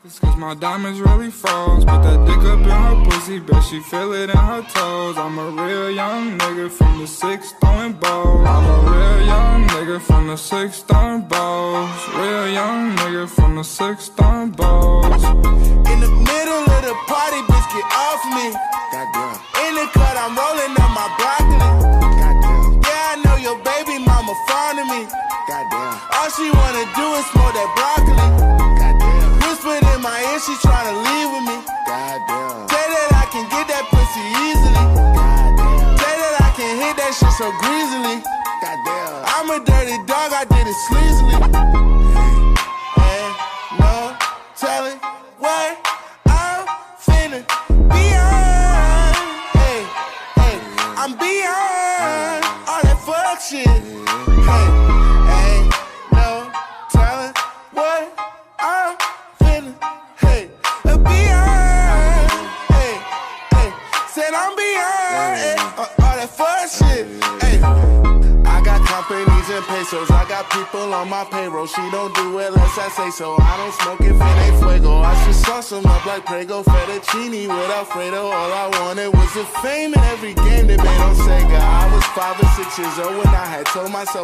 It's cause my diamonds really froze. Put that dick up in her pussy, bet she feel it in her toes. I'm a real young nigga from the 6 throwing balls. I'm a real young nigga from the 6 throwing balls. Real young nigga from the 6 throwing balls. In the middle of the party, bitch, get off me. Goddamn. In the cut, I'm rolling up my broccoli. Goddamn. Yeah, I know your baby mama fond of me. Goddamn. All she wanna do is smoke that broccoli. Goddamn. Whispered in my ear, she tryna leave with me. Goddamn. Say that I can get that pussy easily. Goddamn. Say that I can hit that shit so greasily. Goddamn. I'm a dirty dog, I did it sleazily. Ain't no telling what I'm finna be on. Hey, hey, I'm beyond all that fuck shit. Hey, ain't no telling what I'm finna, hey, beyond. Hey, hey, said I'm beyond all that fuck shit. Hey, I got companies and pesos, I got people on my payroll. She don't do it unless I say so. I don't smoke if it ain't fuego. I should sauce them up like Prego, fettuccine with Alfredo. All I wanted was the fame in every game they made on Sega. I was 5 or 6 years old when I had told myself